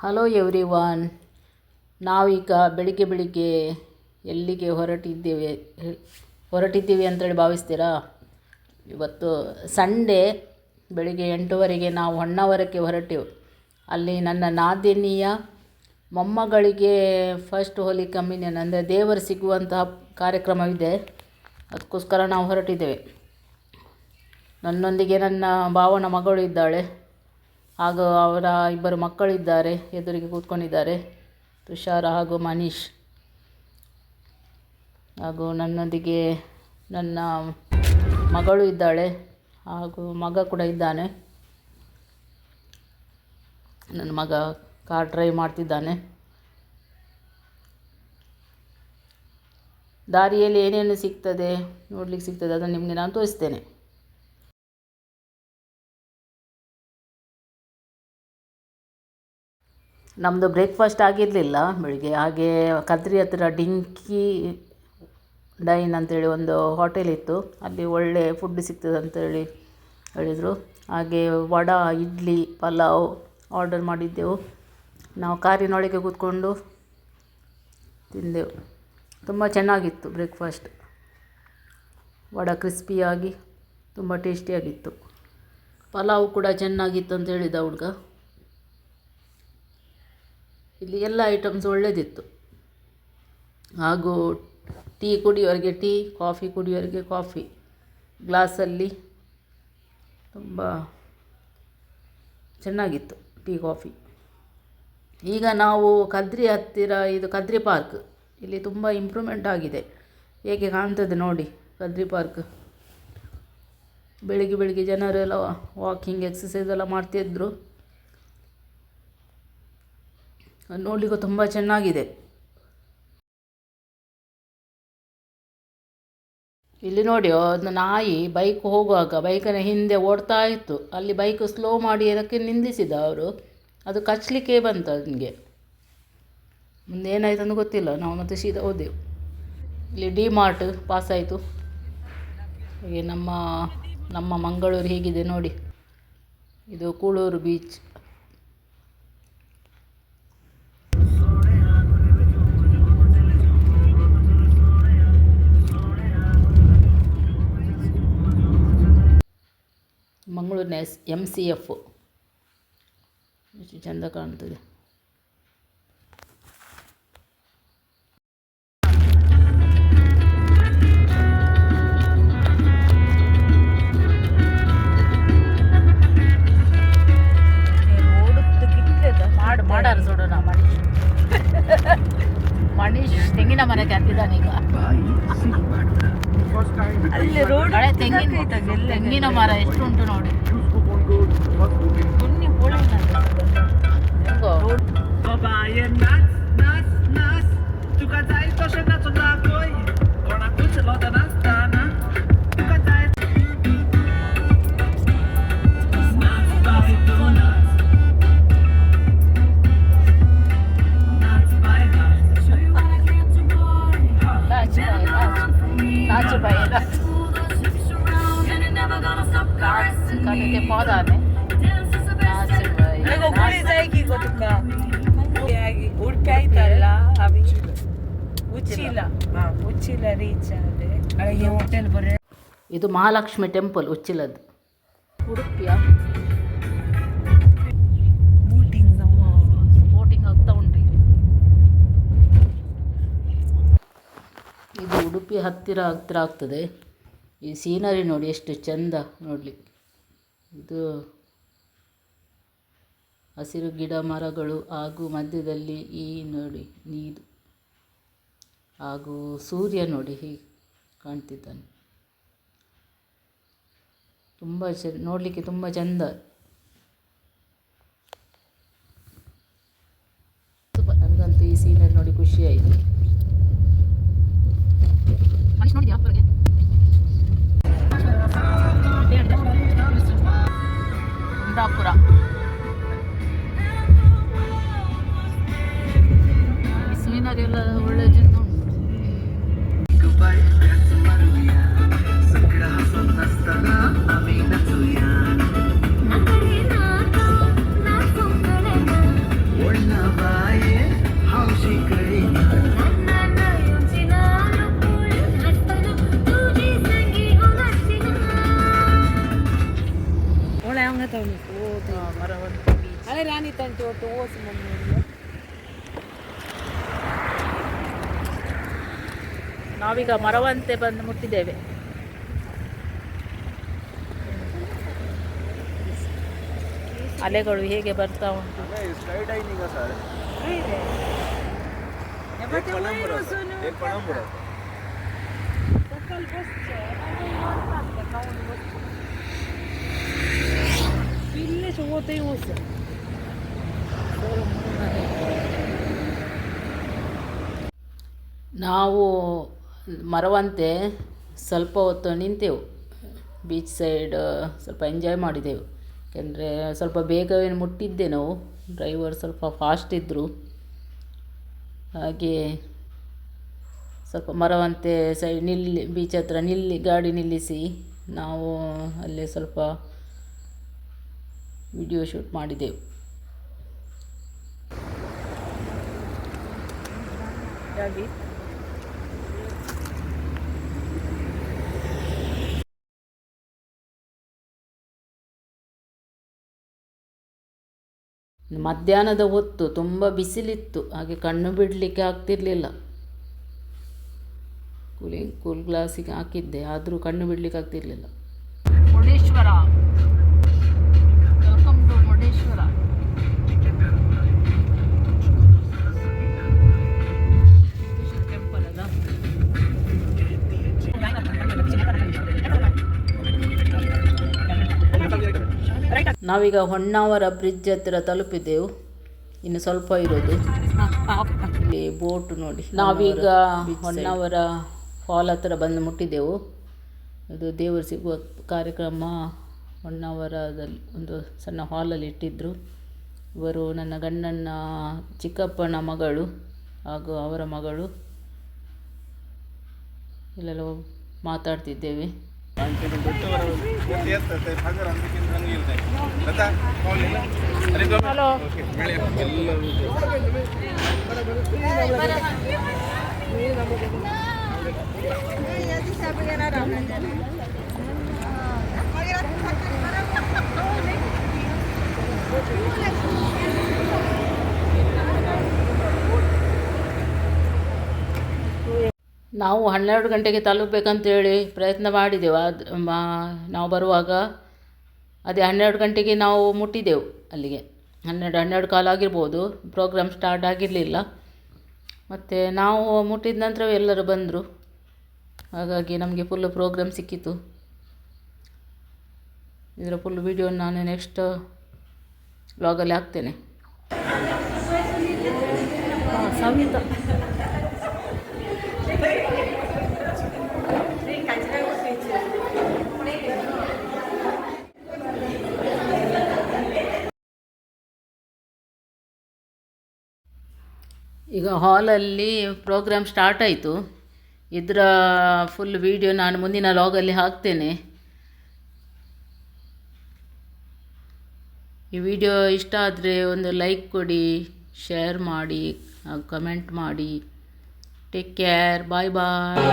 Hello everyone. ನಾವೀಗ ಬೆಳಿಗ್ಗೆ ಎಲ್ಲಿಗೆ ಹೊರಟಿದ್ದೀವಿ ಅಂತೇಳಿ ಭಾವಿಸ್ತೀರಾ? ಇವತ್ತು ಸಂಡೇ ಬೆಳಿಗ್ಗೆ 8:30ಗೆ ನಾವು ಹೊನ್ನಾವರಕ್ಕೆ ಹೊರಟೆವು. ಅಲ್ಲಿ ನನ್ನ ನಾದಿನಿಯ ಮೊಮ್ಮಗಳಿಗೆ ಫಸ್ಟ್ ಹೋಲಿ ಕಮ್ಯುನಿಯನ್ ಅಂದರೆ ದೇವರು ಸಿಗುವಂತಹ ಕಾರ್ಯಕ್ರಮವಿದೆ. ಅದಕ್ಕೋಸ್ಕರ ನಾವು ಹೊರಟಿದ್ದೇವೆ. ನನ್ನೊಂದಿಗೆ ನನ್ನ ಭಾವನ ಮಗಳು ಇದ್ದಾಳೆ, ಹಾಗೂ ಅವರ ಇಬ್ಬರು ಮಕ್ಕಳಿದ್ದಾರೆ, ಎದುರಿಗೆ ಕೂತ್ಕೊಂಡಿದ್ದಾರೆ, ತುಷಾರ ಹಾಗೂ ಮನೀಶ್. ಹಾಗೂ ನನ್ನೊಂದಿಗೆ ನನ್ನ ಮಗಳು ಇದ್ದಾಳೆ, ಹಾಗೂ ಮಗ ಕೂಡ ಇದ್ದಾನೆ. ನನ್ನ ಮಗ ಕಾರ್ ಡ್ರೈವ್ ಮಾಡ್ತಿದ್ದಾನೆ. ದಾರಿಯಲ್ಲಿ ಏನೇನು ನೋಡಲಿಕ್ಕೆ ಸಿಗ್ತದೆ ಅದನ್ನು ನಿಮಗೆ ನಾನು ತೋರಿಸ್ತೇನೆ. ನಮ್ಮದು ಬ್ರೇಕ್ಫಾಸ್ಟ್ ಆಗಿರಲಿಲ್ಲ ಬೆಳಿಗ್ಗೆ. ಹಾಗೆ ಕದ್ರಿ ಹತ್ತಿರ ಡಿಂಕಿ ಡೈನ್ ಅಂತೇಳಿ ಒಂದು ಹೋಟೆಲ್ ಇತ್ತು, ಅಲ್ಲಿ ಒಳ್ಳೆ ಫುಡ್ ಸಿಗ್ತದೆ ಅಂತೇಳಿ ಹೇಳಿದರು. ಹಾಗೆ ವಡಾ, ಇಡ್ಲಿ, ಪಲಾವ್ ಆರ್ಡರ್ ಮಾಡಿದ್ದೆವು. ನಾವು ಕಾರಿನೊಳಗೆ ಕೂತ್ಕೊಂಡು ತಿಂದೆವು. ತುಂಬ ಚೆನ್ನಾಗಿತ್ತು ಬ್ರೇಕ್ಫಾಸ್ಟ್. ವಡಾ ಕ್ರಿಸ್ಪಿಯಾಗಿ ತುಂಬ ಟೇಸ್ಟಿಯಾಗಿತ್ತು. ಪಲಾವ್ ಕೂಡ ಚೆನ್ನಾಗಿತ್ತು ಅಂತ ಹೇಳಿದ ಹುಡುಗ. ಇಲ್ಲಿ ಎಲ್ಲ ಐಟಮ್ಸ್ ಒಳ್ಳೆಯದಿತ್ತು. ಹಾಗೂ ಟೀ ಕುಡಿಯೋರಿಗೆ ಟೀ, ಕಾಫಿ ಕುಡಿಯೋರಿಗೆ ಕಾಫಿ ಗ್ಲಾಸಲ್ಲಿ ತುಂಬ ಚೆನ್ನಾಗಿತ್ತು ಟೀ ಕಾಫಿ. ಈಗ ನಾವು ಕದ್ರಿ ಹತ್ತಿರ, ಇದು ಕದ್ರಿ ಪಾರ್ಕ್. ಇಲ್ಲಿ ತುಂಬ ಇಂಪ್ರೂವ್ಮೆಂಟ್ ಆಗಿದೆ. ಹೇಗೆ ಕಾಣ್ತದೆ ನೋಡಿ ಕದ್ರಿ ಪಾರ್ಕ್. ಬೆಳಿಗ್ಗೆ ಜನರೆಲ್ಲ ವಾಕಿಂಗ್, ಎಕ್ಸಸೈಸ್ ಎಲ್ಲ ಮಾಡ್ತಿದ್ರು. ನೋಡಲಿಕ್ಕೂ ತುಂಬ ಚೆನ್ನಾಗಿದೆ. ಇಲ್ಲಿ ನೋಡಿ, ಒಂದು ನಾಯಿ ಬೈಕ್ ಹೋಗುವಾಗ ಬೈಕಿನ ಹಿಂದೆ ಓಡ್ತಾ ಇತ್ತು. ಅಲ್ಲಿ ಬೈಕ್ ಸ್ಲೋ ಮಾಡಿ ಏನಕ್ಕೆ ನಿಲ್ಲಿಸಿದ ಅವರು, ಅದು ಕಚ್ಚಲಿಕ್ಕೆ ಬಂತು ನನಗೆ. ಮುಂದೆ ಏನಾಯ್ತು ಅಂತ ಗೊತ್ತಿಲ್ಲ. ನಾವು ಮತ್ತೆ ಸೀದಾ ಹೋದೆವು. ಇಲ್ಲಿ ಡಿ ಮಾರ್ಟ್ ಪಾಸ್ ಆಯಿತು. ಹಾಗೆ ನಮ್ಮ ಮಂಗಳೂರು ಹೇಗಿದೆ ನೋಡಿ. ಇದು ಕೂಳೂರು ಬೀಚ್. ಮಂಗಳೂರಿನ MCF ಎಷ್ಟು ಚೆಂದ ಕಾಣ್ತದೆ. ಮಾಡಾರ ನೋಡೋಣ. ಮನೀಶ್ ತೆಂಗಿನ ಮರಕ್ಕೆ ಹತ್ತಿದ್ದಾನೆ ಈಗ. ತೆಂಗಿನ ಮರ ಎಷ್ಟು ಉಂಟು ನೋಡಿ. ಇದು ಮಹಾಲಕ್ಷ್ಮಿ ಟೆಂಪಲ್ ಉಚ್ಚಿಲದ್ದು, ಉಡುಪಿಯ. ಬೋಟಿಂಗ್ ಆಗ್ತಾ ಉಂಟು. ಇದು ಉಡುಪಿ ಹತ್ತಿರ ಆಗ್ತದೆ. ಈ ಸೀನರಿ ನೋಡಿ ಎಷ್ಟು ಚೆಂದ ನೋಡಲಿಕ್ಕೆ. ಇದು ಹಸಿರು ಗಿಡ ಮರಗಳು, ಹಾಗೂ ಮಧ್ಯದಲ್ಲಿ ಈ ನೋಡಿ ನೀರು, ಹಾಗೂ ಸೂರ್ಯ ನೋಡಿ ಹೀಗೆ ಕಾಣ್ತಿದ್ದಾನೆ. ತುಂಬ ನೋಡಲಿಕ್ಕೆ ತುಂಬ ಚೆಂದ. ನನಗಂತೂ ಈ ಸೀನರಿ ನೋಡಿ ಖುಷಿ ಆಯಿತು. ಕುಂದಾಪುರ ಸೀನರಿ ಎಲ್ಲ ಒಳ್ಳೆ ಚೆಂದ ಉಂಟು. ನಾವೀಗ ಮರವಂತೆ ಬಂದು ಮುಟ್ಟಿದ್ದೇವೆ. ಅಲೆಗಳು ಹೇಗೆ ಬರ್ತಾ ಉಂಟು. ನಾವು ಮರವಂತೆ ಸ್ವಲ್ಪ ಹೊತ್ತು ನಿಂತೆವು. ಬೀಚ್ ಸೈಡ್ ಸ್ವಲ್ಪ ಎಂಜಾಯ್ ಮಾಡಿದೆವು. ಯಾಕೆಂದರೆ ಸ್ವಲ್ಪ ಬೇಗವೇ ಮುಟ್ಟಿದ್ದೆ ನಾವು. ಡ್ರೈವರ್ ಸ್ವಲ್ಪ ಫಾಸ್ಟ್ ಇದ್ದರು. ಹಾಗೆ ಸ್ವಲ್ಪ ಮರವಂತೆ ಸೈಡ್ ಬೀಚ್ ಹತ್ರ ಗಾಡಿ ನಿಲ್ಲಿಸಿ ನಾವು ಅಲ್ಲೇ ಸ್ವಲ್ಪ ವಿಡಿಯೋ ಶೂಟ್ ಮಾಡಿದೆವು. ಹಾಗೆ ಮಧ್ಯಾಹ್ನದ ಹೊತ್ತು ತುಂಬ ಬಿಸಿಲಿತ್ತು. ಹಾಗೆ ಕಣ್ಣು ಬಿಡಲಿಕ್ಕೆ ಆಗ್ತಿರಲಿಲ್ಲ. ಕೂಲ್ ಗ್ಲಾಸಿಗೆ ಹಾಕಿದ್ದೆ, ಆದರೂ ಕಣ್ಣು ಬಿಡಲಿಕ್ಕೆ ಆಗ್ತಿರಲಿಲ್ಲ. Murudeshwar, welcome to Murudeshwar. Temple ಅಲ್ಲ. ನಾವೀಗ ಹೊನ್ನಾವರ ಬ್ರಿಡ್ಜ್ ಹತ್ತಿರ ತಲುಪಿದ್ದೆವು. ಇನ್ನು ಸ್ವಲ್ಪ ಇರೋದು. ಇಲ್ಲಿ ಬೋಟು ನೋಡಿ. ನಾವೀಗ ಹೊನ್ನಾವರ ಫಾಲ್ ಹತ್ತಿರ ಬಂದು ಮುಟ್ಟಿದ್ದೆವು. ಅದು ದೇವರು ಸಿಗುವ ಕಾರ್ಯಕ್ರಮ ಹೊನ್ನಾವರದಲ್ಲಿ ಒಂದು ಸಣ್ಣ ಹಾಲಲ್ಲಿ ಇಟ್ಟಿದ್ದರು. ಇವರು ನನ್ನ ಗಂಡನ ಚಿಕ್ಕಪ್ಪನ ಮಗಳು ಹಾಗೂ ಅವರ ಮಗಳು. ಇಲ್ಲೆಲ್ಲ ಮಾತಾಡ್ತಿದ್ದೇವೆ. ಹಲೋ. ನಾವು 12 ಗಂಟೆಗೆ ತಲುಪಬೇಕಂತೇಳಿ ಪ್ರಯತ್ನ ಮಾಡಿದೆವು. ನಾವು ಬರುವಾಗ ಅದೇ 12 ಗಂಟೆಗೆ ನಾವು ಮುಟ್ಟಿದ್ದೆವು ಅಲ್ಲಿಗೆ. 12 ಕಾಲು ಆಗಿರ್ಬೋದು. ಪ್ರೋಗ್ರಾಮ್ ಸ್ಟಾರ್ಟ್ ಆಗಿರಲಿಲ್ಲ. ಮತ್ತು ನಾವು ಮುಟ್ಟಿದ ನಂತರವೇ ಎಲ್ಲರೂ ಬಂದರು. ಹಾಗಾಗಿ ನಮಗೆ ಫುಲ್ಲು ಪ್ರೋಗ್ರಾಮ್ ಸಿಕ್ಕಿತು. ಇದರ ಫುಲ್ ವಿಡಿಯೋ ನಾನು ನೆಕ್ಸ್ಟ್ ವ್ಲಾಗಲ್ಲಿ ಹಾಕ್ತೇನೆ. ಸವಿತಾ ಈಗ ಹಾಲಲ್ಲಿ ಪ್ರೋಗ್ರಾಮ್ ಸ್ಟಾರ್ಟ್ ಆಯಿತು. ಇದರ ಫುಲ್ ವಿಡಿಯೋ ನಾನು ಮುಂದಿನ ವ್ಲಾಗಲ್ಲಿ ಹಾಕ್ತೇನೆ. ಈ ವಿಡಿಯೋ ಇಷ್ಟ ಆದರೆ ಒಂದು ಲೈಕ್ ಕೊಡಿ, ಶೇರ್ ಮಾಡಿ, ಕಮೆಂಟ್ ಮಾಡಿ. Take care. ಬಾಯ್ ಬಾಯ್.